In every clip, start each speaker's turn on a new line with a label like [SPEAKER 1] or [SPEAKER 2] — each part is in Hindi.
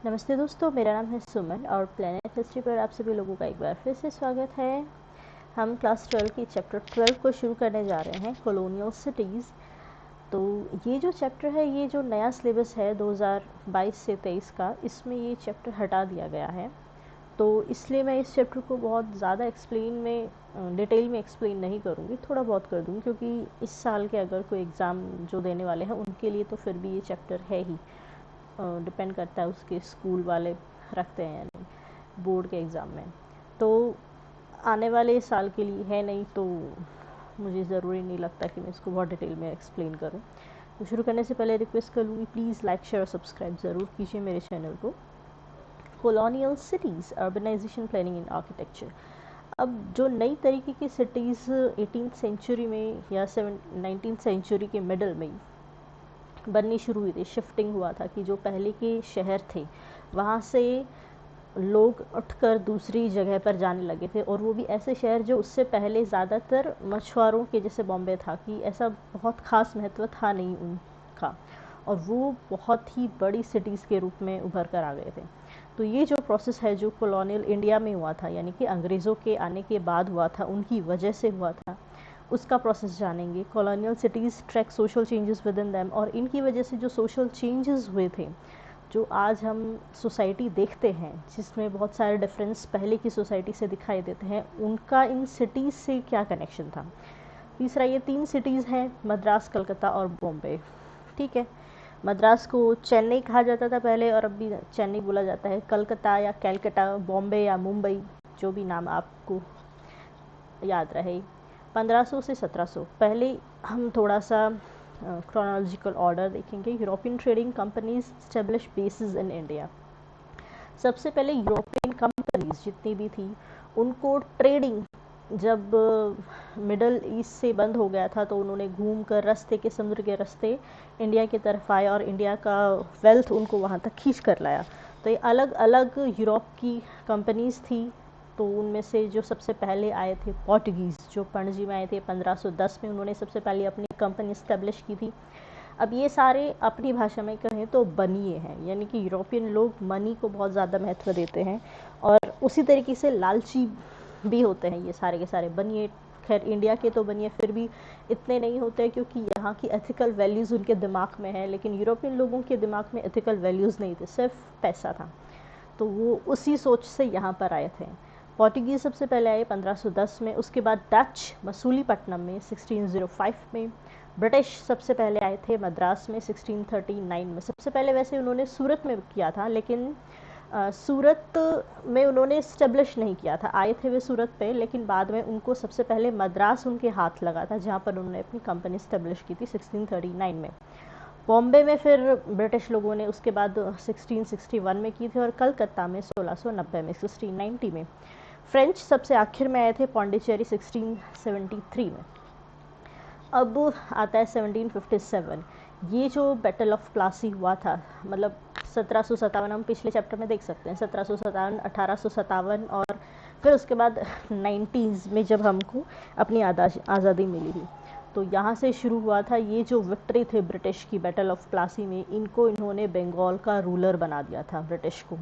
[SPEAKER 1] नमस्ते दोस्तों, मेरा नाम है सुमन और प्लेनेट हिस्ट्री पर आप सभी लोगों का एक बार फिर से स्वागत है। हम क्लास 12 की चैप्टर 12 को शुरू करने जा रहे हैं, कॉलोनियल सिटीज़। तो ये जो चैप्टर है, ये जो नया सिलेबस है 2022 से 23 का, इसमें ये चैप्टर हटा दिया गया है। तो इसलिए मैं इस चैप्टर को बहुत ज़्यादा डिटेल में एक्सप्लेन नहीं करूँगी, थोड़ा बहुत कर दूँगी, क्योंकि इस साल के अगर कोई एग्ज़ाम जो देने वाले हैं उनके लिए तो फिर भी ये चैप्टर है ही। डिपेंड करता है उसके स्कूल वाले रखते हैं या नहीं बोर्ड के एग्ज़ाम में। तो आने वाले साल के लिए है नहीं, तो मुझे ज़रूरी नहीं लगता कि मैं इसको बहुत डिटेल में एक्सप्लेन करूं। तो शुरू करने से पहले रिक्वेस्ट करूँगी, प्लीज़ लाइक शेयर और सब्सक्राइब ज़रूर कीजिए मेरे चैनल को। Colonial cities, urbanisation, planning and architecture. अब जो नई तरीके की सिटीज़ 18th सेंचुरी में या 19th सेंचुरी के मिडल में बननी शुरू हुई थी, शिफ्टिंग हुआ था कि जो पहले के शहर थे वहाँ से लोग उठकर दूसरी जगह पर जाने लगे थे, और वो भी ऐसे शहर जो उससे पहले ज़्यादातर मछुआरों के, जैसे बॉम्बे था, कि ऐसा बहुत ख़ास महत्व था नहीं उनका, और वो बहुत ही बड़ी सिटीज़ के रूप में उभर कर आ गए थे। तो ये जो प्रोसेस है जो कॉलोनियल इंडिया में हुआ था, यानी कि अंग्रेज़ों के आने के बाद हुआ था, उनकी वजह से हुआ था, उसका प्रोसेस जानेंगे। Colonial cities track social changes with in them, और इनकी वजह से जो सोशल चेंजेस हुए थे, जो आज हम सोसाइटी देखते हैं जिसमें बहुत सारे डिफरेंस पहले की सोसाइटी से दिखाई देते हैं, उनका इन सिटीज़ से क्या कनेक्शन था। तीसरा, ये 3 सिटीज़ हैं, मद्रास, कलकत्ता और बॉम्बे। ठीक है, मद्रास को चेन्नई कहा जाता था पहले, और अब भी चेन्नई बोला जाता है। कलकत्ता या कैलकटा, बॉम्बे या मुंबई, जो भी नाम आपको याद रहे। 1500 से 1700, पहले हम थोड़ा सा क्रोनोलॉजिकल ऑर्डर देखेंगे। European trading companies establish basis in India. सबसे पहले यूरोपियन कंपनीज जितनी भी थी, उनको ट्रेडिंग जब मिडल ईस्ट से बंद हो गया था, तो उन्होंने घूम कर रास्ते के, समुद्र के रास्ते इंडिया की तरफ आए, और इंडिया का वेल्थ उनको वहाँ तक खींच कर लाया। तो ये अलग अलग यूरोप की कंपनीज थी। तो उनमें से जो सबसे पहले आए थे पोर्टुगीज़, जो पणजी में आए थे 1510 में, उन्होंने सबसे पहले अपनी कंपनी इस्टेब्लिश की थी। अब ये सारे अपनी भाषा में कहें तो बनिए हैं, यानी कि यूरोपियन लोग मनी को बहुत ज़्यादा महत्व देते हैं, और उसी तरीके से लालची भी होते हैं ये सारे के सारे बनिए। खैर, इंडिया के तो बनिए फिर भी इतने नहीं होते, क्योंकि यहाँ की एथिकल वैल्यूज़ उनके दिमाग में है, लेकिन यूरोपियन लोगों के दिमाग में एथिकल वैल्यूज़ नहीं थे, सिर्फ पैसा था। तो वो उसी सोच से यहाँ पर आए थे। पोर्टुगीज़ सबसे पहले आए 1510 में, उसके बाद डच मसूलीपट्टनम में 1605 में। ब्रिटिश सबसे पहले आए थे मद्रास में 1639 में। सबसे पहले वैसे उन्होंने सूरत में किया था, लेकिन सूरत में उन्होंने इस्टेब्लिश नहीं किया था। आए थे वे सूरत पे, लेकिन बाद में उनको सबसे पहले मद्रास उनके हाथ लगा था, जहाँ पर उन्होंने अपनी कंपनी इस्टेब्लिश की थी 1639 में। बॉम्बे में फिर ब्रिटिश लोगों ने उसके बाद 1661 में की थी, और कलकत्ता में 1690 में, 1690 में। फ्रेंच सबसे आखिर में आए थे पौंडीचेरी 1673 में। अब आता है 1757। ये जो बैटल ऑफ प्लासी हुआ था, मतलब 1757, हम पिछले चैप्टर में देख सकते हैं, 1757, 1857, और फिर उसके बाद 90s में जब हमको अपनी आज़ादी मिली थी, तो यहाँ से शुरू हुआ था। ये जो विक्ट्री थे ब्रिटिश की बैटल ऑफ प्लासी में, इन्होंने बंगाल का रूलर बना दिया था ब्रिटिश को,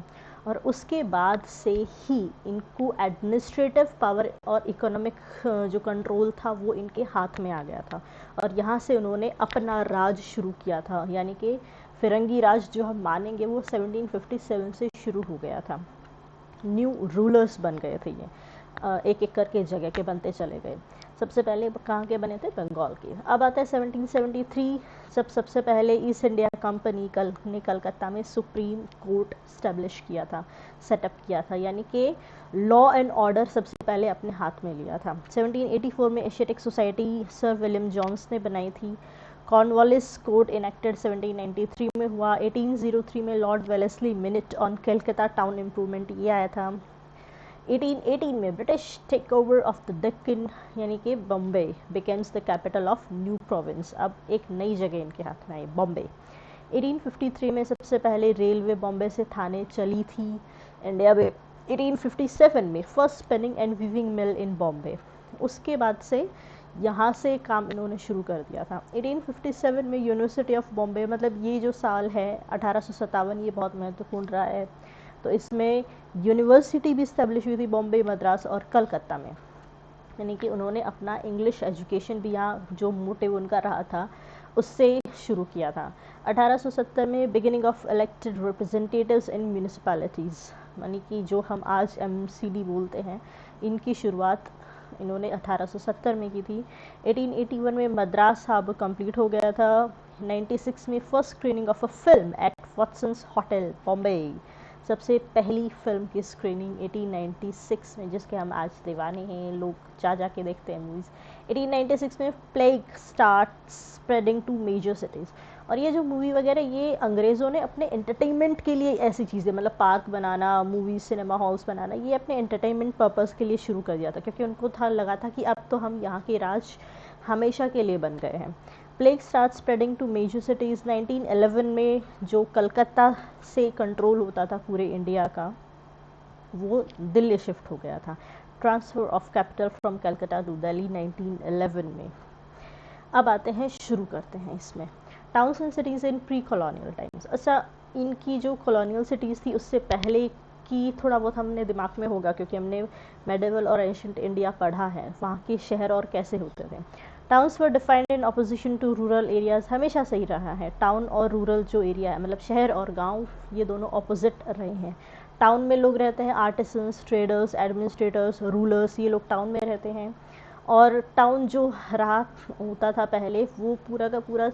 [SPEAKER 1] और उसके बाद से ही इनको एडमिनिस्ट्रेटिव पावर और इकोनॉमिक जो कंट्रोल था वो इनके हाथ में आ गया था, और यहाँ से उन्होंने अपना राज शुरू किया था। यानी कि फिरंगी राज जो हम मानेंगे वो 1757 से शुरू हो गया था। न्यू रूलर्स बन गए थे ये, एक एक करके जगह के बनते चले गए। सबसे पहले कहाँ के बने थे? बंगाल के। अब आता है 1773, जब सबसे पहले ईस्ट इंडिया कंपनी ने कलकत्ता में सुप्रीम कोर्ट स्टैब्लिश किया था, सेटअप किया था, यानी कि लॉ एंड ऑर्डर सबसे पहले अपने हाथ में लिया था। 1784 में Asiatic society sir William Jones ने बनाई थी। कॉर्नवालिस कोड इनेक्टेड 1793 में हुआ। 1803 में lord Wellesley minute on Calcutta town improvement ये आया था। 1818 में British take over of the Deccan, यानी कि Bombay becomes the capital of new province. अब एक नई जगह इनके हाथ में आई, बॉम्बे। 1853 में सबसे पहले रेलवे बॉम्बे से थाने चली थी इंडिया में। 1857 में फर्स्ट स्पिनिंग एंड वीविंग मिल इन बॉम्बे। उसके बाद से यहाँ से काम इन्होंने शुरू कर दिया था। 1857 में यूनिवर्सिटी ऑफ बॉम्बे, मतलब ये जो साल है 1857, ये बहुत महत्वपूर्ण रहा है। तो इसमें यूनिवर्सिटी भी इस्टेब्लिश हुई थी बॉम्बे, मद्रास और कलकत्ता में, यानी कि उन्होंने अपना इंग्लिश एजुकेशन भी यहाँ, जो मोटिव उनका रहा था, उससे शुरू किया था। 1870 में beginning of elected representatives in municipalities, यानी कि जो हम आज एमसीडी बोलते हैं, इनकी शुरुआत इन्होंने 1870 में की थी। 1881 में मद्रास हार्बर कंप्लीट हो गया था। 96 में first screening of a film at Watson's hotel Bombay, सबसे पहली फिल्म की स्क्रीनिंग 1896 में, जिसके हम आज दीवाने हैं, लोग जा जा के देखते हैं मूवीज़। 1896 में plague start spreading to major cities, और ये जो मूवी वगैरह, ये अंग्रेज़ों ने अपने एंटरटेनमेंट के लिए ऐसी चीज़ें, मतलब पार्क बनाना, मूवी सिनेमा हॉल्स बनाना, ये अपने एंटरटेनमेंट पर्पज़ के लिए शुरू कर दिया था, क्योंकि उनको था लगा था कि अब तो हम यहाँ के राज हमेशा के लिए बन गए हैं। Plague start spreading to major cities 1911 में, जो कलकत्ता से कंट्रोल होता था पूरे इंडिया का, वो दिल्ली शिफ्ट हो गया था। Transfer of capital from Calcutta to Delhi 1911 में। अब आते हैं, शुरू करते हैं इसमें towns and cities in pre colonial times. अच्छा, इनकी जो कॉलोनियल सिटीज़ थी उससे पहले की थोड़ा बहुत हमने दिमाग में होगा, क्योंकि हमने मेडिवल और एंशिएंट इंडिया पढ़ा है, वहाँ के शहर और कैसे होते थे। Towns were defined in opposition to rural areas, हमेशा सही रहा है। टाउन और रूरल जो एरिया है, मतलब शहर और गांव, ये दोनों अपोजिट रहे हैं। टाउन में लोग रहते हैं आर्टिसंस, ट्रेडर्स, एडमिनिस्ट्रेटर्स, रूलर्स, ये लोग टाउन में रहते हैं। और टाउन जो रहा होता था पहले, वो पूरा का पूरा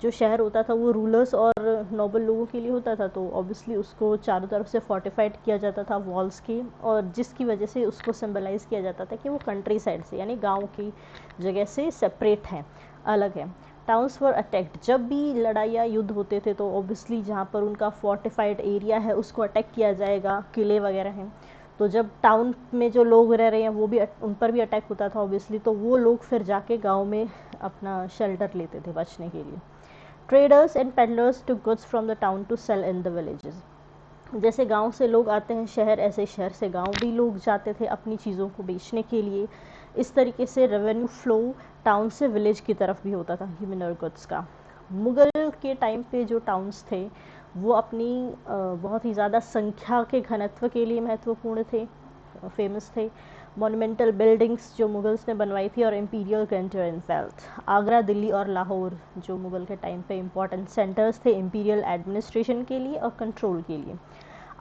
[SPEAKER 1] जो शहर होता था वो रूलर्स और नोबल लोगों के लिए होता था, तो ऑब्वियसली उसको चारों तरफ से फोर्टिफाइड किया जाता था वॉल्स के, और जिसकी वजह से उसको सिंबलाइज किया जाता था कि वो कंट्री साइड से, यानी गांव की जगह से सेपरेट है, अलग है। टाउन्स वर अटैक्ड, जब भी लड़ाई या युद्ध होते थे तो ऑब्वियसली जहाँ पर उनका फोर्टिफाइड एरिया है उसको अटैक किया जाएगा, किले वगैरह हैं। तो जब टाउन में जो लोग रह रहे हैं वो भी उन पर भी अटैक होता था ऑब्वियसली, तो वो लोग फिर जाके गांव में अपना शेल्टर लेते थे बचने के लिए। Traders and peddlers to goods from the town to sell in the villages, जैसे गांव से लोग आते हैं शहर, ऐसे शहर से गांव भी लोग जाते थे अपनी चीज़ों को बेचने के लिए। इस तरीके से रेवेन्यू फ्लो टाउन से विलेज की तरफ भी होता था ह्यूमन और गुड्स का। मुग़ल के टाइम पे जो टाउन्स थे वो अपनी बहुत ही ज़्यादा संख्या के घनत्व के लिए महत्वपूर्ण थे, फेमस थे। मोन्यूमेंटल बिल्डिंग्स जो मुगल्स ने बनवाई थी, और imperial grandeur and wealth. Agra, Delhi और लाहौर जो मुग़ल के टाइम पे इम्पॉर्टेंट सेंटर्स थे इम्पीरियल एडमिनिस्ट्रेशन के लिए और कंट्रोल के लिए।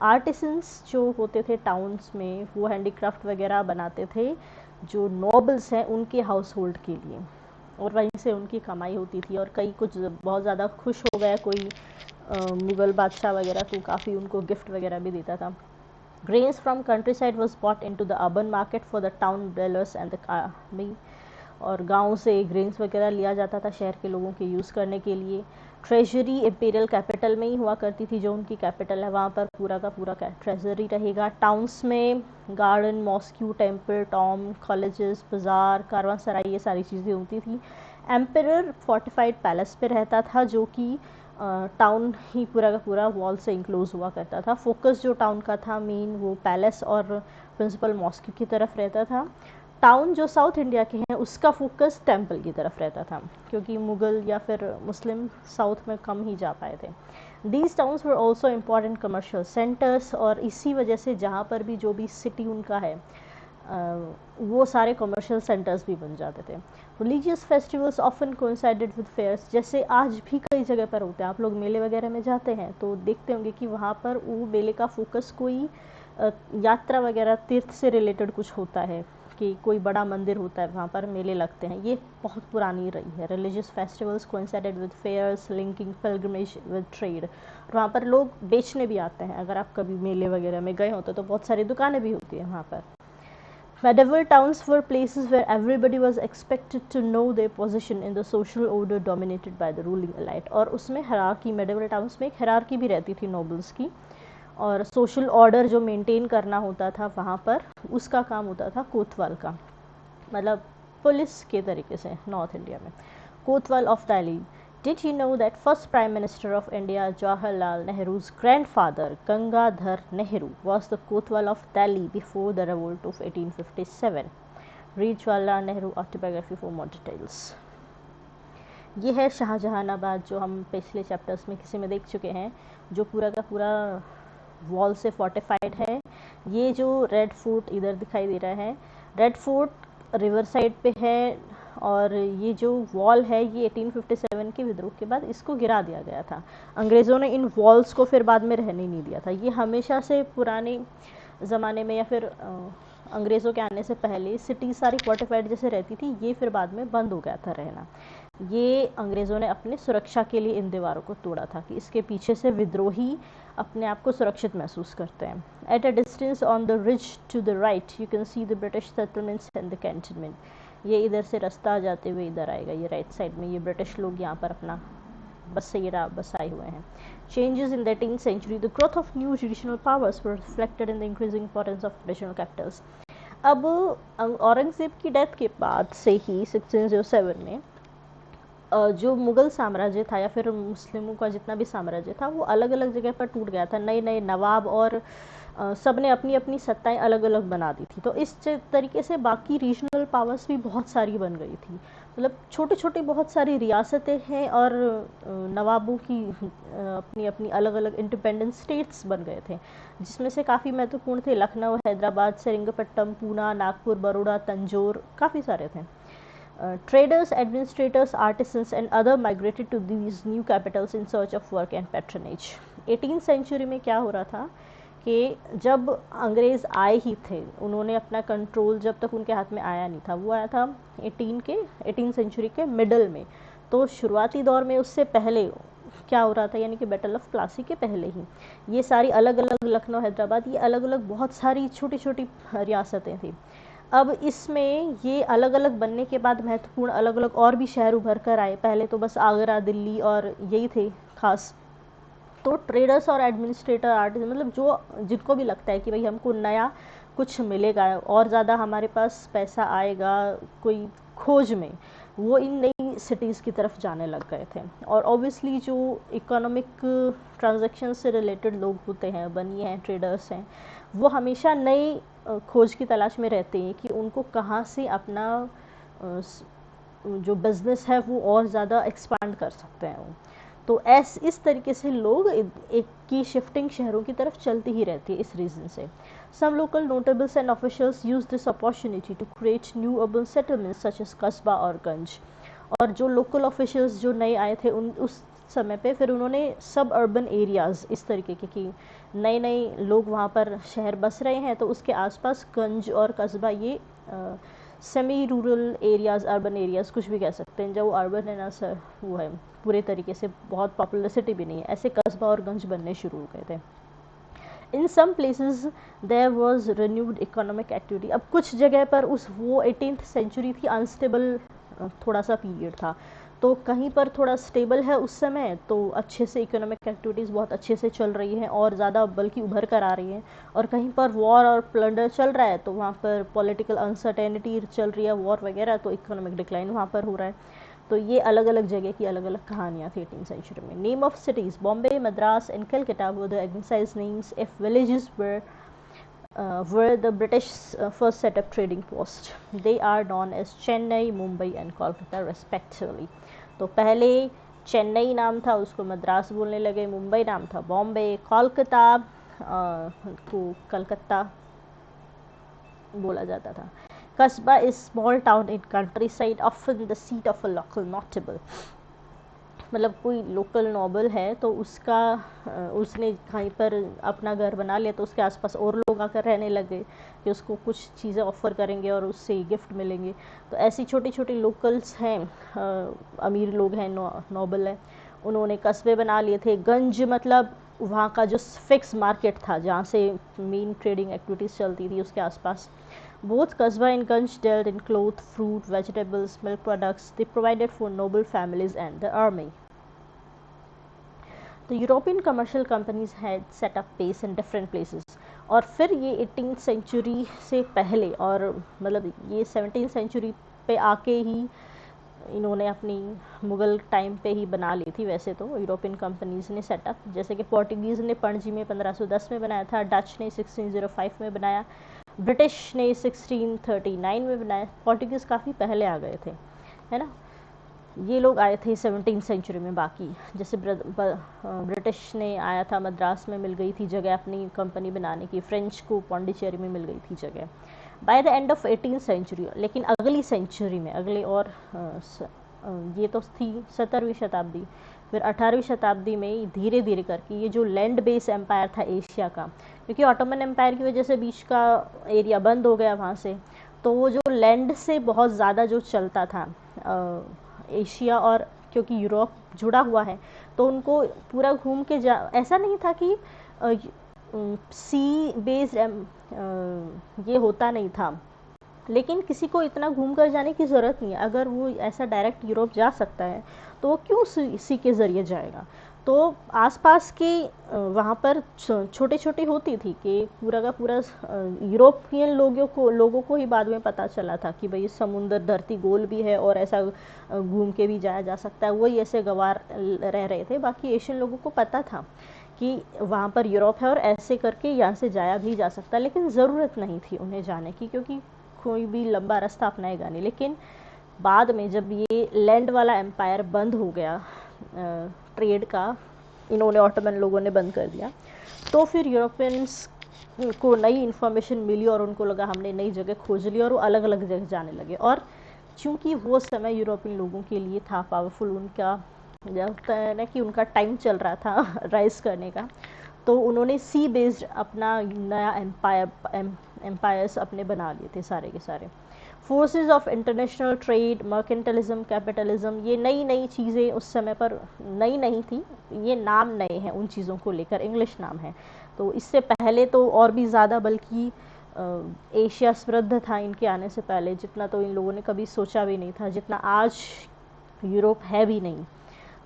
[SPEAKER 1] आर्टिसंस जो होते थे टाउन्स में, वो हैंडीक्राफ्ट वगैरह बनाते थे जो नॉबल्स हैं उनके हाउस होल्ड के लिए, और वहीं से उनकी कमाई होती थी। और कई कुछ बहुत ज़्यादा खुश हो गया कोई मुग़ल बादशाह वगैरह, तो काफ़ी उनको गिफ्ट वगैरह भी देता था। Grains from countryside was bought into the urban market for the town dwellers and the army, और गांव से ग्रेन्स वगैरह लिया जाता था शहर के लोगों के यूज़ करने के लिए। ट्रेजरी इम्पीरियल कैपिटल में ही हुआ करती थी, जो उनकी कैपिटल है वहाँ पर पूरा का पूरा ट्रेजरी रहेगा। टाउन्स में garden, mosque, temple, Tom, colleges, बाज़ार, कारवांसराय, ये सारी चीज़ें होती थी। एम्परर फोर्टिफाइड पैलेस पे रहता था, जो कि टाउन ही पूरा का पूरा वॉल से इंक्लोज हुआ करता था। फोकस जो टाउन का था मेन, वो पैलेस और प्रिंसिपल मॉस्क्यू की तरफ रहता था। टाउन जो साउथ इंडिया के हैं उसका फोकस टेम्पल की तरफ रहता था, क्योंकि मुग़ल या फिर मुस्लिम साउथ में कम ही जा पाए थे। These towns were also important commercial centres, और इसी वजह से जहाँ पर भी जो भी सिटी उनका है वो सारे कमर्शियल सेंटर्स भी बन जाते थे। Religious festivals often coincided with fairs, जैसे आज भी कई जगह पर होते हैं, आप लोग मेले वगैरह में जाते हैं तो देखते होंगे कि वहाँ पर वो मेले का फोकस कोई यात्रा वगैरह तीर्थ से रिलेटेड कुछ होता है, कि कोई बड़ा मंदिर होता है वहाँ पर मेले लगते हैं। ये बहुत पुरानी रही है। Religious festivals coincided with fairs linking pilgrimage with trade, वहाँ पर लोग बेचने भी आते हैं। अगर आप कभी मेले वगैरह में गए होते तो बहुत सारी दुकानें भी होती हैं वहाँ पर। Medieval towns were places where everybody was expected to know their position in the social order dominated by the ruling elite, और उसमें hierarchy, medieval towns में एक hierarchy भी रहती थी nobles की, और social order जो maintain करना होता था वहाँ पर, उसका काम होता था कोतवाल का, मतलब पुलिस के तरीके से नॉर्थ इंडिया में। कोतवाल of Delhi, Did you know that first Prime Minister of India, Jawaharlal Nehru's grandfather, Gangadhar Nehru, was the Kotwal of Delhi before the revolt of 1857? Read Jawaharlal Nehru autobiography for more details. ये है शाहजहानाबाद, जो हम पिछले चैप्टर्स में किसी में देख चुके हैं, जो पूरा का पूरा वॉल से फोर्टिफाइड है। ये जो रेड फोर्ट इधर दिखाई दे रहा है, रेड फोर्ट रिवर साइड पे है, और ये जो वॉल है ये 1857 के विद्रोह के बाद इसको गिरा दिया गया था। अंग्रेज़ों ने इन वॉल्स को फिर बाद में रहने नहीं दिया था। ये हमेशा से पुराने ज़माने में या फिर अंग्रेज़ों के आने से पहले सिटी सारी फोर्टिफाइड जैसे रहती थी, ये फिर बाद में बंद हो गया था रहना। ये अंग्रेज़ों ने अपने सुरक्षा के लिए इन दीवारों को तोड़ा था कि इसके पीछे से विद्रोही अपने आप को सुरक्षित महसूस करते हैं। At a distance on the ridge to the right you can see the British settlements and the cantonment. ये इधर से रास्ता जाते हुए इधर आएगा, ये राइट साइड में ये ब्रिटिश लोग यहाँ पर अपना बसाए हुए हैं। Changes in the 18th century, the growth of new judicial powers were reflected in the increasing importance of traditional capitals. अब औरंगज़ेब की डेथ के बाद से ही 1607 में जो मुग़ल साम्राज्य था या फिर मुस्लिमों का जितना भी साम्राज्य था वो अलग अलग जगह पर टूट गया था। नए नए नवाब और सब ने अपनी अपनी सत्ताएं अलग अलग बना दी थी। तो इस तरीके से बाकी रीजनल पावर्स भी बहुत सारी बन गई थी। मतलब छोटे छोटे बहुत सारी रियासतें हैं और नवाबों की अपनी अपनी अलग अलग इंडिपेंडेंट स्टेट्स बन गए थे, जिसमें से काफ़ी महत्वपूर्ण थे लखनऊ, हैदराबाद, सेरिंगपट्टम, पूना, नागपुर, बड़ौदा, तंजौर, काफ़ी सारे थे। Traders, administrators, artisans and other migrated to these new capitals in search of work and patronage. 18th century में क्या हो रहा था कि जब अंग्रेज़ आए ही थे, उन्होंने अपना कंट्रोल जब तक उनके हाथ में आया नहीं था, वो आया था 18 सेंचुरी के मिडल में। तो शुरुआती दौर में उससे पहले क्या हो रहा था, यानी कि बैटल ऑफ प्लासी के पहले ही ये सारी अलग अलग लखनऊ, हैदराबाद, ये अलग अलग बहुत सारी छोटी छोटी रियासतें थी। अब इसमें ये अलग अलग बनने के बाद महत्वपूर्ण अलग अलग और भी शहर उभर कर आए। पहले तो बस आगरा, दिल्ली और यही थे खास। तो ट्रेडर्स और एडमिनिस्ट्रेटर, आर्टिस्ट, मतलब जो जिनको भी लगता है कि भाई हमको नया कुछ मिलेगा और ज़्यादा हमारे पास पैसा आएगा कोई खोज में, वो इन नई सिटीज़ की तरफ जाने लग गए थे। और ऑब्वियसली जो इकोनॉमिक ट्रांजैक्शन से रिलेटेड लोग होते हैं, बनिए हैं, ट्रेडर्स हैं, वो हमेशा नई खोज की तलाश में रहते हैं कि उनको कहाँ से अपना जो बिज़नेस है वो और ज़्यादा एक्सपांड कर सकते हैं। तो इस तरीके से लोग एक की शिफ्टिंग शहरों की तरफ चलती ही रहती है इस रीज़न से। Some local notables and officials used this opportunity to create new urban settlements such as कस्बा और गंज। और जो लोकल ऑफिशियल्स जो नए आए थे उस समय पे फिर उन्होंने सब अर्बन एरियाज़ इस तरीके के कि नए नए लोग वहाँ पर शहर बस रहे हैं, तो उसके आसपास गंज और कस्बा, ये semi rural areas, urban areas कुछ भी कह सकते हैं, जब वो अर्बन है ना सर, वो है पूरे तरीके से बहुत पॉपुलर सिटी भी नहीं है, ऐसे कस्बा और गंज बनने शुरू हो गए थे। In some places there was renewed economic activity. अब कुछ जगह पर वो 18th सेंचुरी थी, अनस्टेबल थोड़ा सा पीरियड था, तो कहीं पर थोड़ा स्टेबल है उस समय, तो अच्छे से इकोनॉमिक एक्टिविटीज़ बहुत अच्छे से चल रही हैं और ज़्यादा बल्कि उभर कर आ रही हैं। और कहीं पर वॉर और प्लंडर चल रहा है, तो वहाँ पर पॉलिटिकल अनसर्टेनिटी चल रही है, वॉर वगैरह, तो इकोनॉमिक डिक्लाइन वहाँ पर हो रहा है। तो ये अलग अलग जगह की अलग अलग कहानियाँ थी 18th सेंचुरी में। Name of cities Bombay, Madras and Calcutta were the एग्नेसाइज names if villages were the British first set up trading post. They are known as Chennai, Mumbai and Kolkata respectively. तो पहले चेन्नई नाम था, उसको मद्रास बोलने लगे, मुंबई नाम था बॉम्बे, कोलकाता को कलकत्ता बोला जाता था। कस्बा is small town in country side, often the seat of a local notable. मतलब कोई लोकल नोबल है तो उसने कहीं पर अपना घर बना लिया, तो उसके आसपास और लोग आकर रहने लगे कि उसको कुछ चीज़ें ऑफ़र करेंगे और उससे गिफ्ट मिलेंगे। तो ऐसी छोटी छोटी लोकल्स हैं, अमीर लोग हैं, नोबल हैं, उन्होंने कस्बे बना लिए थे। गंज मतलब वहाँ का जो फिक्स मार्केट था जहाँ से मेन ट्रेडिंग एक्टिविटीज़ चलती थी, उसके आसपास। Both Kasbah and Ganj dealt in cloth, fruit, vegetables, milk products. They provided for noble families and the army. The European commercial companies had set up base in different places. और फिर ये 18th सेंचुरी से पहले और मतलब ये 17th सेंचुरी पे आके ही इन्होंने अपनी मुग़ल टाइम पे ही बना ली थी। वैसे तो यूरोपियन कंपनीज़ ने सेटअप, जैसे कि पोर्टुगीज़ ने पणजी में 1510 में बनाया था, डच ने 1605 में बनाया, ब्रिटिश ने 1639 में बनाया, पोर्टुगीज़ काफ़ी पहले आ गए थे, है ना। ये लोग आए थे 17th सेंचुरी में। बाकी जैसे ब्रिटिश ने आया था, मद्रास में मिल गई थी जगह अपनी कंपनी बनाने की, फ्रेंच को पौंडीचेरी में मिल गई थी जगह by the end of 18th century. लेकिन अगली सेंचुरी में, अगले और ये तो थी 17वीं शताब्दी, फिर 18वीं शताब्दी में धीरे धीरे करके ये जो लैंड बेस एम्पायर था एशिया का, क्योंकि ऑटोमन एम्पायर की वजह से बीच का एरिया बंद हो गया वहाँ से, तो वो जो लैंड से बहुत ज़्यादा जो चलता था एशिया, और क्योंकि यूरोप जुड़ा हुआ है तो उनको पूरा घूम के ऐसा नहीं था कि सी बेस्ड ये होता नहीं था, लेकिन किसी को इतना घूम कर जाने की ज़रूरत नहीं है। अगर वो ऐसा डायरेक्ट यूरोप जा सकता है तो वो क्यों सी के ज़रिए जाएगा। तो आसपास के वहाँ पर छोटे छोटे होती थी कि पूरा का पूरा यूरोपियन लोगों को ही बाद में पता चला था कि भाई समुद्र धरती गोल भी है और ऐसा घूम के भी जाया जा सकता है। वही ऐसे गवार रह रहे थे, बाकी एशियन लोगों को पता था कि वहाँ पर यूरोप है और ऐसे करके यहाँ से जाया भी जा सकता है, लेकिन ज़रूरत नहीं थी उन्हें जाने की, क्योंकि कोई भी लंबा रास्ता अपनाएगा नहीं। लेकिन बाद में जब ये लैंड वाला एम्पायर बंद हो गया, ट्रेड का इन्होंने ऑटोमन लोगों ने बंद कर दिया, तो फिर यूरोपियंस को नई इन्फॉर्मेशन मिली और उनको लगा हमने नई जगह खोज ली, और वो अलग अलग जगह जाने लगे। और चूँकि वो समय यूरोपियन लोगों के लिए था पावरफुल, उनका लगता है ना कि उनका टाइम चल रहा था राइज करने का, तो उन्होंने सी बेस्ड अपना नया एम्पायर्स अपने बना लिए थे सारे के सारे। Forces of international trade, mercantilism, capitalism, ये नई नई चीज़ें उस समय पर नई नहीं थी, ये नाम नए हैं उन चीज़ों को लेकर, इंग्लिश नाम है। तो इससे पहले तो और भी ज़्यादा, बल्कि एशिया समृद्ध था इनके आने से पहले, जितना तो इन लोगों ने कभी सोचा भी नहीं था, जितना आज यूरोप है भी नहीं।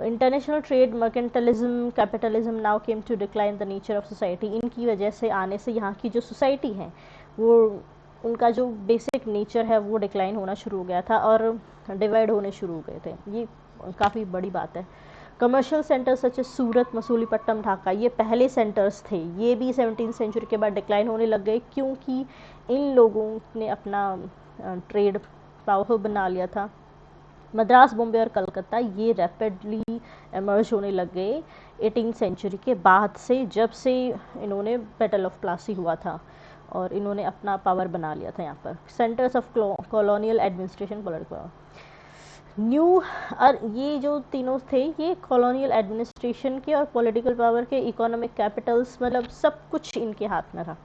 [SPEAKER 1] International trade, mercantilism, capitalism now came to decline the nature of society. इनकी वजह से आने से यहाँ की जो सोसाइटी है वो, उनका जो बेसिक नेचर है वो डिक्लाइन होना शुरू हो गया था और डिवाइड होने शुरू हो गए थे। ये काफ़ी बड़ी बात है। कमर्शियल सेंटर्स सच एज सूरत, मसूलीपट्टनम, ढाका, ये पहले सेंटर्स थे, ये भी 17th सेंचुरी के बाद डिक्लाइन होने लग गए, क्योंकि इन लोगों ने अपना ट्रेड पावरफुल बना लिया था। मद्रास, बॉम्बे और कलकत्ता ये रैपिडली एमर्ज होने लग गए 18th सेंचुरी के बाद से, जब से इन्होंने बैटल ऑफ प्लासी हुआ था और इन्होंने अपना पावर बना लिया था यहाँ पर। Centres of colonial administration, political new, और ये जो तीनों थे ये कॉलोनियल एडमिनिस्ट्रेशन के और पॉलिटिकल पावर के, इकोनॉमिक कैपिटल्स, मतलब सब कुछ इनके हाथ में था।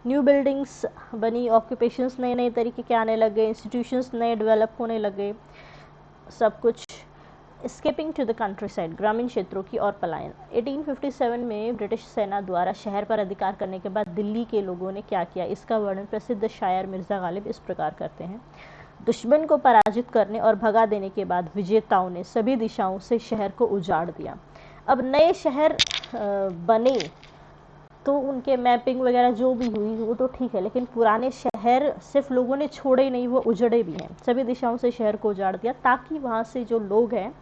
[SPEAKER 1] न्यू बिल्डिंग्स बनी, ऑक्यूपेशंस नए नए तरीके के आने लगे, इंस्टीट्यूशंस नए डेवलप होने लगे, सब कुछ। Escaping to the countryside, ग्रामीण क्षेत्रों की और पलायन। 1857 में ब्रिटिश सेना द्वारा शहर पर अधिकार करने के बाद दिल्ली के लोगों ने क्या किया, इसका वर्णन प्रसिद्ध शायर मिर्ज़ा गालिब इस प्रकार करते हैं। दुश्मन को पराजित करने और भगा देने के बाद विजेताओं ने सभी दिशाओं से शहर को उजाड़ दिया। अब नए शहर बने तो उनके मैपिंग वगैरह जो भी हुई वो तो ठीक है, लेकिन पुराने शहर सिर्फ लोगों ने छोड़े नहीं, वो उजड़े भी हैं। सभी दिशाओं से शहर को उजाड़ दिया ताकि वहाँ से जो लोग हैं,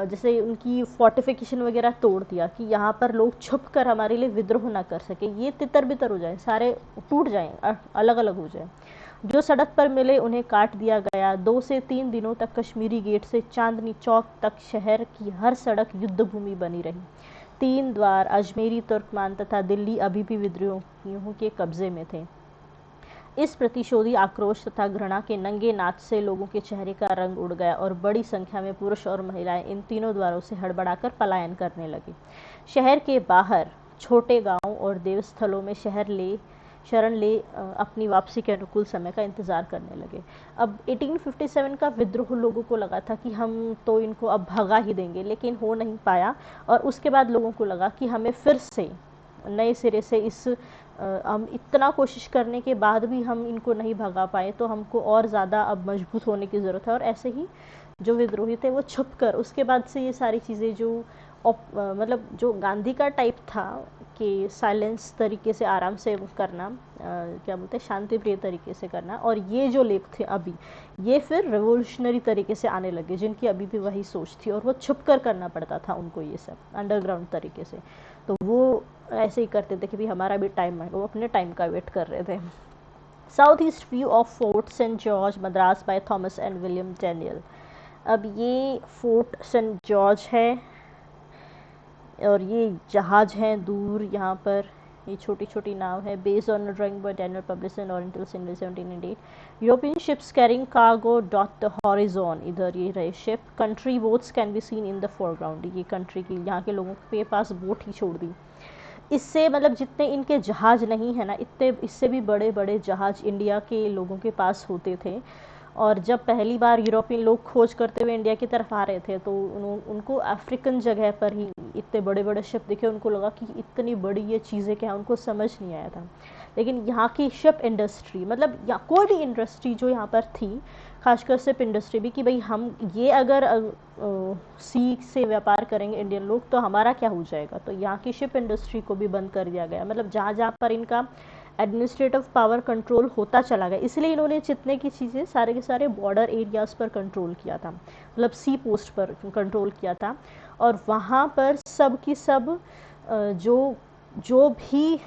[SPEAKER 1] जैसे उनकी फोर्टिफिकेशन वगैरह तोड़ दिया कि यहाँ पर लोग छुप कर हमारे लिए विद्रोह ना कर सके, ये तितर बितर हो जाए, सारे टूट जाएं, अलग अलग हो जाए। जो सड़क पर मिले उन्हें काट दिया गया। 2 से 3 दिनों तक कश्मीरी गेट से चांदनी चौक तक शहर की हर सड़क युद्ध भूमि बनी रही। 3 द्वार, अजमेरी, तुर्कमान तथा दिल्ली अभी भी विद्रोहियों के कब्जे में थे। इस प्रतिशोधी आक्रोश तथा घृणा के नंगे नाच से लोगों के चेहरे का रंग उड़ गया और बड़ी संख्या में पुरुष और महिलाएं इन तीनों द्वारों से हड़बड़ाकर पलायन करने लगे। शहर के बाहर छोटे गांवों और देवस्थलों में शरण ले अपनी वापसी के अनुकूल समय का इंतजार करने लगे। अब 1857 का विद्रोह लोगों को लगा था कि हम तो इनको अब भगा ही देंगे, लेकिन हो नहीं पाया। और उसके बाद लोगों को लगा कि हमें फिर से नए सिरे से हम इतना कोशिश करने के बाद भी हम इनको नहीं भगा पाए, तो हमको और ज़्यादा अब मजबूत होने की ज़रूरत है। और ऐसे ही जो विद्रोही थे वो छुप कर, उसके बाद से ये सारी चीज़ें जो मतलब जो गांधी का टाइप था कि साइलेंस तरीके से आराम से करना, क्या बोलते हैं, शांति प्रिय तरीके से करना, और ये जो लेप थे अभी ये फिर रेवोल्यूशनरी तरीके से आने लगे, जिनकी अभी भी वही सोच थी और वो छुप कर करना पड़ता था उनको, ये सब अंडरग्राउंड तरीके से। तो वो ऐसे ही करते थे कि भाई हमारा भी टाइम है, वो अपने टाइम का वेट कर रहे थे। South east view of fort Saint George Madras by Thomas and William Daniell. अब ये फोर्ट सेंट जॉर्ज है और ये जहाज हैं दूर यहाँ पर, ये छोटी छोटी नाव है। Based on drawing bye Daniel published in oriental signal 1798। European ships carrying cargo dot the horizon, इधर ये रहे ship. Country boats can be seen in the foreground, ये कंट्री की यहाँ के लोगों के पास बोट ही छोड़ दी। इससे मतलब जितने इनके जहाज नहीं है ना, इतने इससे भी बड़े बड़े जहाज इंडिया के लोगों के पास होते थे। और जब पहली बार यूरोपियन लोग खोज करते हुए इंडिया की तरफ आ रहे थे तो उनको अफ्रीकन जगह पर ही इतने बड़े बड़े शिप दिखे, उनको लगा कि इतनी बड़ी ये चीज़ें क्या, उनको समझ नहीं आया था। लेकिन यहाँ की शिप इंडस्ट्री, मतलब यहाँ कोई भी इंडस्ट्री जो यहाँ पर थी, खासकर शिप इंडस्ट्री भी, कि भाई हम ये अगर सी से व्यापार करेंगे इंडियन लोग तो हमारा क्या हो जाएगा। तो यहाँ की शिप इंडस्ट्री को भी बंद कर दिया गया, मतलब जहाँ जहाँ पर इनका एडमिनिस्ट्रेटिव पावर कंट्रोल होता चला गया। इसलिए इन्होंने जितने की चीज़ें सारे के सारे बॉर्डर एरियाज़ पर कंट्रोल किया था, मतलब सी पोस्ट पर कंट्रोल किया था। और वहाँ पर सब की सब जो जो भी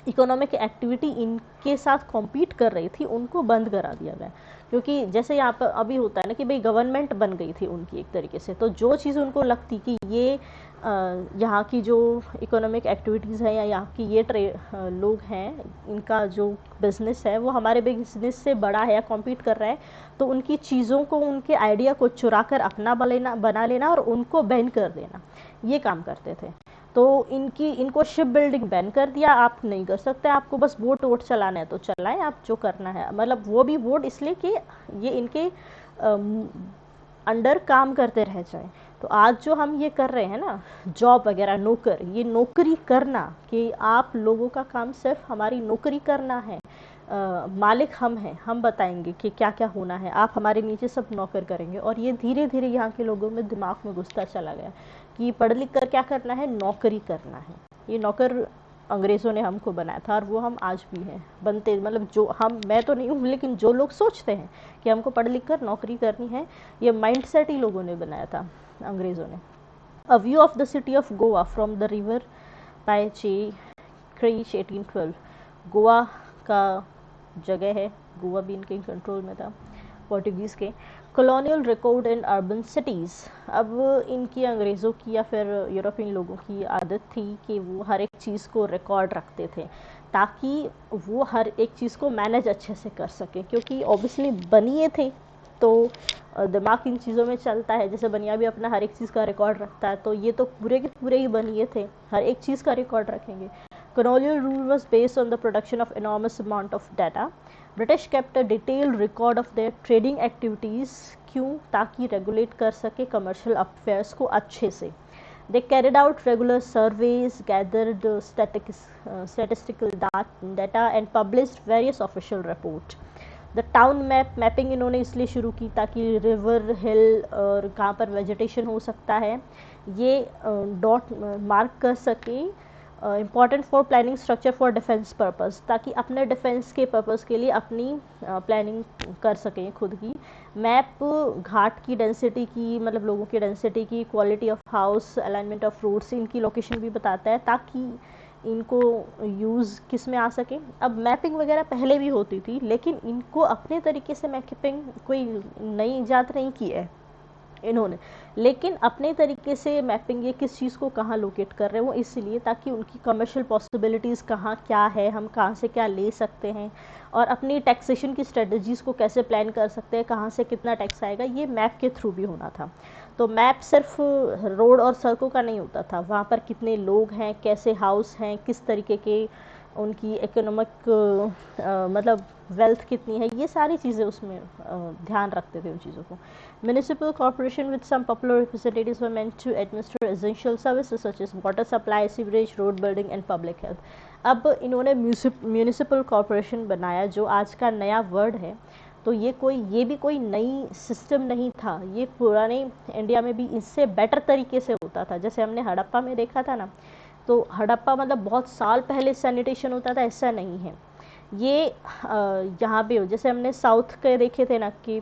[SPEAKER 1] इकोनॉमिक एक्टिविटी इनके साथ कॉम्पीट कर रही थी उनको बंद करा दिया गया। क्योंकि जैसे यहाँ पर अभी होता है ना कि भाई गवर्नमेंट बन गई थी उनकी एक तरीके से, तो जो चीज़ उनको लगती कि ये यहाँ की जो इकोनॉमिक एक्टिविटीज़ है या यहाँ की ये लोग हैं, इनका जो बिज़नेस है वो हमारे बिजनेस से बड़ा है या कॉम्पीट कर रहा है, तो उनकी चीज़ों को, उनके आइडिया को चुरा कर अपना बना लेना और उनको बैन कर देना, ये काम करते थे। तो इनको शिप बिल्डिंग बैन कर दिया, आप नहीं कर सकते, आपको बस बोट वोट चलाना है तो चलाएं, आप जो करना है। मतलब वो भी वोट इसलिए कि ये इनके अंडर काम करते रह जाए। तो आज जो हम ये कर रहे हैं ना, जॉब वगैरह, ये नौकरी करना, कि आप लोगों का काम सिर्फ हमारी नौकरी करना है, मालिक हम हैं, हम बताएंगे कि क्या क्या होना है, आप हमारे नीचे सब नौकर करेंगे। और ये धीरे धीरे यहाँ के लोगों में दिमाग में घुसता चला गया कि पढ़ लिख कर क्या करना है, नौकरी करना है। ये नौकर अंग्रेज़ों ने हमको बनाया था और वो हम आज भी हैं बनते, मतलब जो हम, मैं तो नहीं हूँ, लेकिन जो लोग सोचते हैं कि हमको पढ़ लिख कर नौकरी करनी है, ये माइंडसेट ही लोगों ने बनाया था, अंग्रेज़ों ने। A view of the city of Goa from the river by J Creech 1812। Goa का जगह है, गोवा भी इनके कंट्रोल में था पोर्टुगीज़ के। Colonial record in urban cities. अब इनकी अंग्रेज़ों की या फिर यूरोपियन लोगों की आदत थी कि वो हर एक चीज़ को रिकॉर्ड रखते थे ताकि वो हर एक चीज़ को मैनेज अच्छे से कर सके, क्योंकि ऑब्वियसली बनिए थे तो दिमाग इन चीज़ों में चलता है। जैसे बनिया भी अपना हर एक चीज़ का रिकॉर्ड रखता है, तो ये तो पूरे के पूरे ही बनिए थे, हर एक चीज़ का रिकॉर्ड रखेंगे। Colonial rule was based on the production of enormous amount of data. British kept a detailed record of their trading activities, क्यों, ताकि रेगुलेट कर सके कमर्शियल अफेयर्स को अच्छे से। They carried out regular surveys, gathered statistical data and published various official reports. The town mapping इन्होंने इसलिए शुरू की ताकि रिवर, हिल और कहाँ पर वेजिटेशन हो सकता है ये डॉट मार्क कर सके। Important for planning structure for defence purpose, ताकि अपने डिफेंस के पर्पस के लिए अपनी प्लानिंग कर सकें खुद की। मैप घाट की डेंसिटी की, मतलब लोगों की डेंसिटी की, quality of house, alignment of roads, इनकी लोकेशन भी बताता है ताकि इनको यूज़ किस में आ सके। अब मैपिंग वगैरह पहले भी होती थी, लेकिन इनको अपने तरीके से मैपिंग कोई नई इजाद नहीं की है इन्होंने, लेकिन अपने तरीके से मैपिंग ये किस चीज़ को कहाँ लोकेट कर रहे हैं वो इसलिए ताकि उनकी कमर्शियल पॉसिबिलिटीज़ कहाँ क्या है, हम कहाँ से क्या ले सकते हैं और अपनी टैक्सेशन की स्ट्रेटजीज़ को कैसे प्लान कर सकते हैं, कहाँ से कितना टैक्स आएगा, ये मैप के थ्रू भी होना था। तो मैप सिर्फ रोड और सड़कों का नहीं होता था, वहाँ पर कितने लोग हैं, कैसे हाउस हैं, किस तरीके के उनकी इकोनॉमिक मतलब वेल्थ कितनी है, ये सारी चीज़ें उसमें ध्यान रखते थे उन चीज़ों को। Municipal corporation with some popular representatives were meant to administer essential services such as water supply, sewerage, road building and public health. अब इन्होंने म्यूनिसिपल कॉर्पोरेशन बनाया जो आज का नया वर्ड है। तो ये भी कोई नई सिस्टम नहीं था, ये पुराने इंडिया में भी इससे बेटर तरीके से होता था। जैसे हमने हड़प्पा में देखा था ना, तो हड़प्पा मतलब बहुत साल पहले सैनिटेशन होता था, ऐसा नहीं है ये यहाँ पे हो। जैसे हमने साउथ के देखे थे ना कि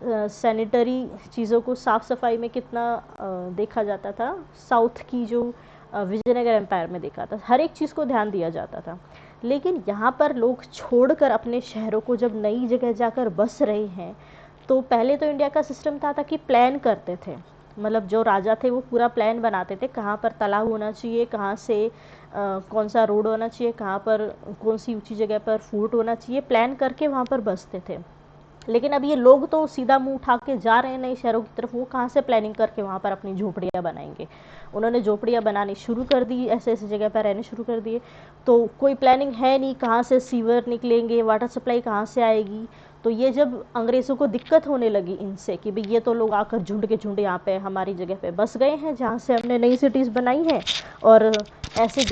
[SPEAKER 1] सैनिटरी चीज़ों को साफ़ सफाई में कितना देखा जाता था, साउथ की जो विजयनगर एम्पायर में देखा था, हर एक चीज़ को ध्यान दिया जाता था। लेकिन यहाँ पर लोग छोड़कर अपने शहरों को जब नई जगह जाकर बस रहे हैं, तो पहले तो इंडिया का सिस्टम था कि प्लान करते थे, मतलब जो राजा थे वो पूरा प्लान बनाते थे, कहाँ पर तालाब होना चाहिए, कहाँ से कौन सा रोड होना चाहिए, कहाँ पर कौन सी ऊंची जगह पर फोर्ट होना चाहिए, प्लान करके वहाँ पर बसते थे। लेकिन अब ये लोग तो सीधा मुंह उठा के जा रहे हैं नए शहरों की तरफ, वो कहाँ से प्लानिंग करके वहाँ पर अपनी झोपड़ियाँ बनाएंगे। उन्होंने झोपड़ियाँ बनानी शुरू कर दी, ऐसे ऐसे जगह पर रहने शुरू कर दिए, तो कोई प्लानिंग है नहीं, कहाँ से सीवर निकलेंगे, वाटर सप्लाई कहाँ से आएगी। तो ये जब अंग्रेज़ों को दिक्कत होने लगी इनसे कि भाई ये तो लोग आकर झुंड के झुंड यहाँ पे हमारी जगह पे बस गए हैं जहाँ से हमने नई सिटीज़ बनाई हैं, और ऐसे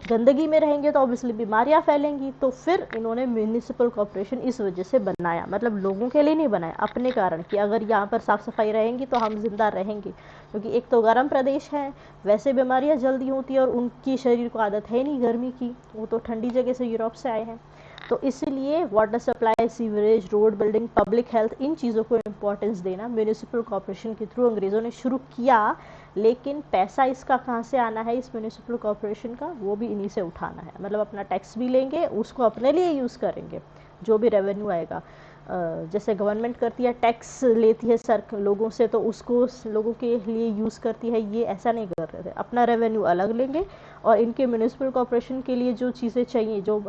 [SPEAKER 1] गंदगी में रहेंगे तो ऑब्वियसली बीमारियाँ फैलेंगी। तो फिर इन्होंने म्यूनिसिपल कॉर्पोरेशन इस वजह से बनाया, मतलब लोगों के लिए नहीं बनाया, अपने कारण, कि अगर यहाँ पर साफ़ सफाई रहेंगी तो हम जिंदा रहेंगे, क्योंकि एक तो गर्म प्रदेश है, वैसे बीमारियाँ जल्दी होती है, और उनकी शरीर को आदत है नहीं गर्मी की, वो तो ठंडी जगह से यूरोप से आए हैं। तो इसलिए water supply, sewerage, road building, public health, इन चीज़ों को इम्पोर्टेंस देना म्यूनिसिपल कॉर्पोरेशन के थ्रू अंग्रेज़ों ने शुरू किया। लेकिन पैसा इसका कहाँ से आना है, इस म्यूनिसिपल कॉर्पोरेशन का, वो भी इन्हीं से उठाना है, मतलब अपना टैक्स भी लेंगे, उसको अपने लिए यूज़ करेंगे, जो भी रेवेन्यू आएगा। जैसे गवर्नमेंट करती है, टैक्स लेती है सर लोगों से, तो उसको लोगों के लिए यूज़ करती है, ये ऐसा नहीं कर रहे थे, अपना रेवेन्यू अलग लेंगे, और इनके म्यूनिसिपल कॉर्पोरेशन के लिए जो चीज़ें चाहिए, जो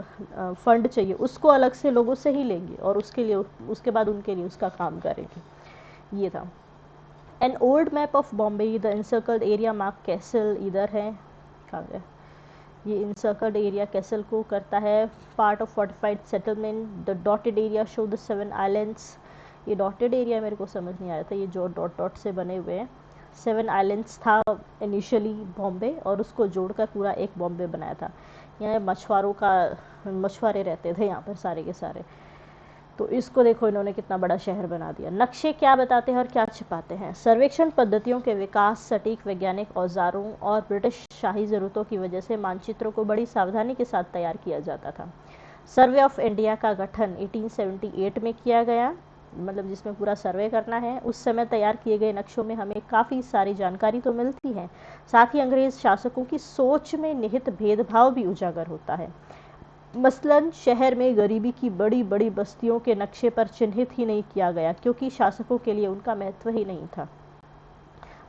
[SPEAKER 1] फंड चाहिए, उसको अलग से लोगों से ही लेंगे, और उसके लिए उसके बाद उनके लिए उसका काम करेंगे। ये था। An old map of Bombay, the इंसर्कल्ड area mark castle, इधर है, कहाँ गया ये इंसर्कल्ड एरिया, कैसल को करता है part of fortified settlement. The dotted area show the 7 islands. ये डॉटेड एरिया मेरे को समझ नहीं आया था, ये जो डॉट डॉट से बने हुए हैं, 7 आइलैंड्स था इनिशियली बॉम्बे, और उसको जोड़कर पूरा एक बॉम्बे बनाया था। यहाँ मछुआरे रहते थे यहाँ पर सारे के सारे। तो इसको देखो इन्होंने कितना बड़ा शहर बना दिया। नक्शे क्या बताते हैं और क्या छिपाते हैं? सर्वेक्षण पद्धतियों के विकास, सटीक वैज्ञानिक औजारों और ब्रिटिश शाही ज़रूरतों की वजह से मानचित्रों को बड़ी सावधानी के साथ तैयार किया जाता था। सर्वे ऑफ इंडिया का गठन 1878 में किया गया, मतलब जिसमें पूरा सर्वे करना है। उस समय तैयार किए गए नक्शों में हमें काफ़ी सारी जानकारी तो मिलती है, साथ ही अंग्रेज शासकों की सोच में निहित भेदभाव भी उजागर होता है। मसलन शहर में गरीबी की बड़ी बड़ी बस्तियों के नक्शे पर चिन्हित ही नहीं किया गया, क्योंकि शासकों के लिए उनका महत्व ही नहीं था।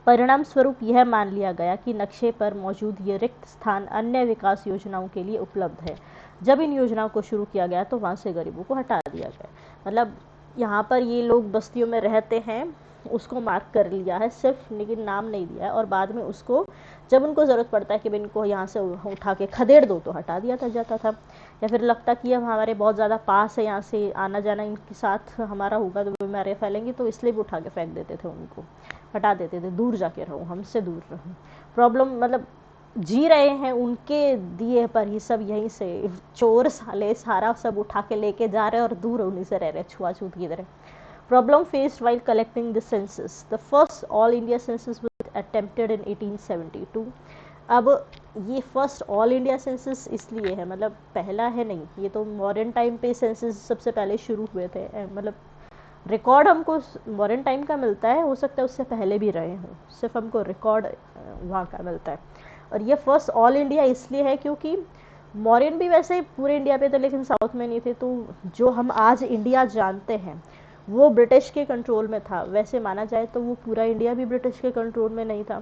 [SPEAKER 1] परिणाम स्वरूप यह मान लिया गया कि नक्शे पर मौजूद ये रिक्त स्थान अन्य विकास योजनाओं के लिए उपलब्ध है। जब इन योजनाओं को शुरू किया गया तो वहाँ से गरीबों को हटा दिया गया। मतलब यहाँ पर ये लोग बस्तियों में रहते हैं, उसको मार्क कर लिया है सिर्फ, लेकिन नाम नहीं दिया है, और बाद में उसको जब उनको ज़रूरत पड़ता है कि भाई इनको यहाँ से उठा के खदेड़ दो, तो हटा दिया जाता था। या फिर लगता कि अब हमारे बहुत ज़्यादा पास है, यहाँ से आना जाना इनके साथ हमारा होगा तो बीमारियाँ फैलेंगी, तो इसलिए भी उठा के फेंक देते थे, उनको हटा देते थे, दूर जाके रहो, हमसे दूर रहो। प्रॉब्लम मतलब जी रहे हैं उनके दिए पर ही सब, यहीं से चोर साले सारा सब उठा के लेके जा रहे हैं और दूर उन्हीं से रह रहे, छुआछूत की तरह। Problem faced while collecting the census. The first all India census was attempted in 1872. अब ये फर्स्ट ऑल इंडिया सेंसस इसलिए है, मतलब पहला है नहीं, ये तो मॉडर्न टाइम पे सेंसस सबसे पहले शुरू हुए थे, मतलब रिकॉर्ड हमको मॉडर्न टाइम का मिलता है, हो सकता है उससे पहले भी रहे हों, सिर्फ हमको रिकॉर्ड वहाँ का मिलता है। और ये फर्स्ट ऑल इंडिया इसलिए है क्योंकि मॉडर्न भी वैसे पूरे इंडिया पे थे, लेकिन साउथ में नहीं थे, तो जो हम आज इंडिया जानते हैं वो ब्रिटिश के कंट्रोल में था। वैसे माना जाए तो वो पूरा इंडिया भी ब्रिटिश के कंट्रोल में नहीं था,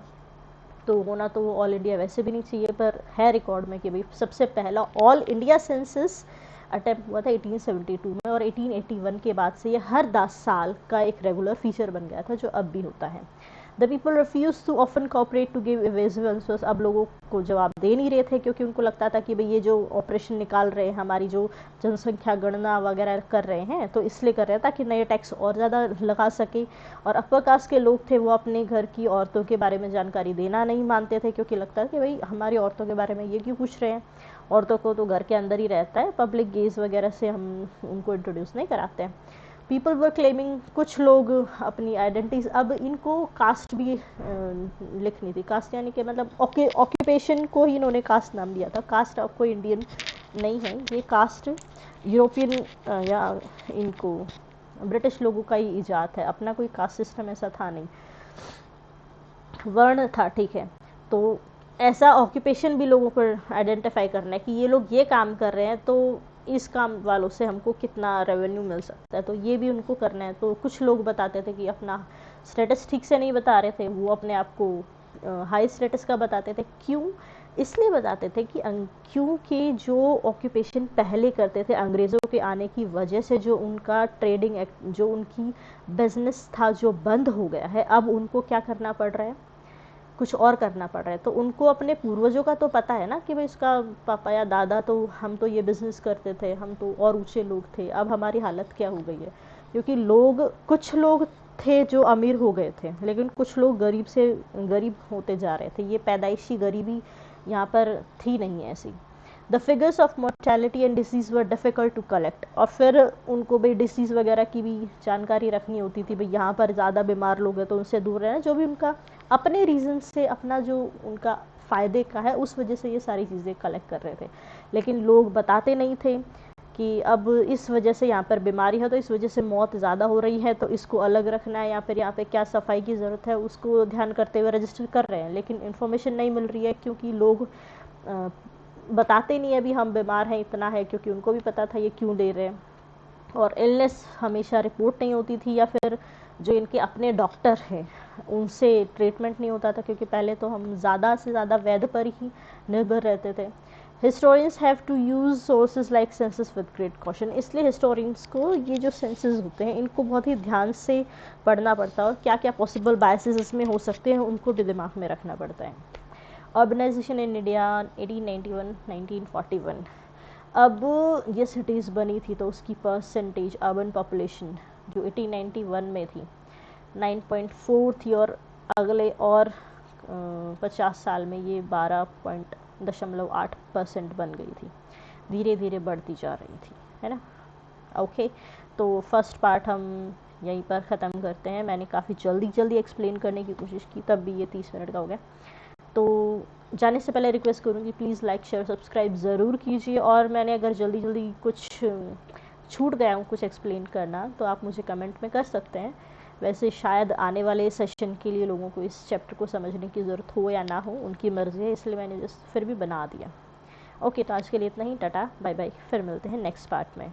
[SPEAKER 1] तो होना तो वो ऑल इंडिया वैसे भी नहीं चाहिए, पर है रिकॉर्ड में कि भाई सबसे पहला ऑल इंडिया सेंसस अटेम्प्ट हुआ था 1872 में, और 1881 के बाद से ये हर 10 साल का एक रेगुलर फीचर बन गया था, जो अब भी होता है। The people refuse to often cooperate to give evasive answers. अब लोगों को जवाब दे नहीं रहे थे, क्योंकि उनको लगता था कि भाई ये जो ऑपरेशन निकाल रहे हैं, हमारी जो जनसंख्या गणना वगैरह कर रहे हैं, तो इसलिए कर रहे हैं ताकि नए टैक्स और ज़्यादा लगा सके। और अपर कास्ट के लोग थे, वो अपने घर की औरतों के बारे में जानकारी देना नहीं मानते थे, क्योंकि लगता है कि भाई हमारी औरतों के बारे में ये क्यों पूछ रहे हैं, औरतों को तो घर के अंदर ही रहता है, पब्लिक गेज वगैरह से हम उनको इंट्रोड्यूस नहीं कराते हैं। पीपल वर क्लेमिंग, कुछ लोग अपनी आइडेंटिटीज, अब इनको कास्ट भी लिखनी थी, कास्ट यानी कि मतलब ऑक्यूपेशन को ही इन्होंने कास्ट नाम दिया था। कास्ट अब कोई इंडियन नहीं है, ये कास्ट यूरोपियन या इनको ब्रिटिश लोगों का ही इजाद है, अपना कोई कास्ट सिस्टम ऐसा था नहीं, वर्ण था, ठीक है। तो ऐसा ऑक्यूपेशन भी लोगों को आइडेंटिफाई करना है कि ये लोग ये काम कर रहे हैं, तो इस काम वालों से हमको कितना रेवेन्यू मिल सकता है, तो ये भी उनको करना है। तो कुछ लोग बताते थे कि अपना स्टेटस ठीक से नहीं बता रहे थे, वो अपने आप को हाई स्टेटस का बताते थे। क्यों? इसलिए बताते थे कि क्योंकि जो ऑक्यूपेशन पहले करते थे अंग्रेज़ों के आने की वजह से, जो उनका ट्रेडिंग जो उनकी बिजनेस था जो बंद हो गया है, अब उनको क्या करना पड़ रहा है, कुछ और करना पड़ रहा है। तो उनको अपने पूर्वजों का तो पता है ना कि भाई इसका पापा या दादा, तो हम तो ये बिज़नेस करते थे, हम तो और ऊंचे लोग थे, अब हमारी हालत क्या हो गई है। क्योंकि लोग, कुछ लोग थे जो अमीर हो गए थे, लेकिन कुछ लोग गरीब से गरीब होते जा रहे थे। ये पैदाइशी गरीबी यहाँ पर थी नहीं ऐसी। The figures of mortality and disease were difficult to collect. और फिर उनको भाई डिसीज़ वगैरह की भी जानकारी रखनी होती थी, भाई यहाँ पर ज़्यादा बीमार लोग हैं तो उनसे दूर रहना, जो भी उनका अपने रीज़न से, अपना जो उनका फ़ायदे का है उस वजह से ये सारी चीज़ें कलेक्ट कर रहे थे। लेकिन लोग बताते नहीं थे कि अब इस वजह से यहाँ पर बीमारी है, तो इस वजह से मौत ज़्यादा हो रही है, तो इसको अलग रखना है, या फिर यहाँ पे क्या सफाई की ज़रूरत है उसको ध्यान करते हुए रजिस्टर कर रहे हैं। लेकिन इन्फॉर्मेशन नहीं मिल रही है, क्योंकि लोग बताते नहीं है अभी हम बीमार हैं इतना है, क्योंकि उनको भी पता था ये क्यों दे रहे हैं। और इलनेस हमेशा रिपोर्ट नहीं होती थी, या फिर जो इनके अपने डॉक्टर हैं उनसे ट्रीटमेंट नहीं होता था, क्योंकि पहले तो हम ज़्यादा से ज़्यादा वैद्य पर ही निर्भर रहते थे। Historians have to use sources like census with great caution. इसलिए हिस्टोरियंस को ये जो सेंसस होते हैं इनको बहुत ही ध्यान से पढ़ना पड़ता है, और क्या क्या पॉसिबल बायसेस इसमें हो सकते हैं उनको भी दिमाग में रखना पड़ता है। Urbanisation in India 1891-1941। अब ये सिटीज़ बनी थी तो उसकी परसेंटेज अर्बन पॉपुलेशन जो 1891 में थी 9.4 थी, और अगले और 50 साल में ये 12.8% बन गई थी। धीरे धीरे बढ़ती जा रही थी, है ना। ओके, तो फर्स्ट पार्ट हम यहीं पर ख़त्म करते हैं। मैंने काफ़ी जल्दी एक्सप्लेन करने की कोशिश की, तब भी ये 30 मिनट का हो गया। तो जाने से पहले रिक्वेस्ट करूँगी, प्लीज़ लाइक शेयर सब्सक्राइब ज़रूर कीजिए। और मैंने अगर जल्दी कुछ छूट गया हूँ कुछ एक्सप्लेन करना, तो आप मुझे कमेंट में कर सकते हैं। वैसे शायद आने वाले सेशन के लिए लोगों को इस चैप्टर को समझने की ज़रूरत हो या ना हो, उनकी मर्ज़ी है, इसलिए मैंने जस्ट फिर भी बना दिया। ओके, तो आज के लिए इतना ही। टाटा बाय बाय, फिर मिलते हैं नेक्स्ट पार्ट में।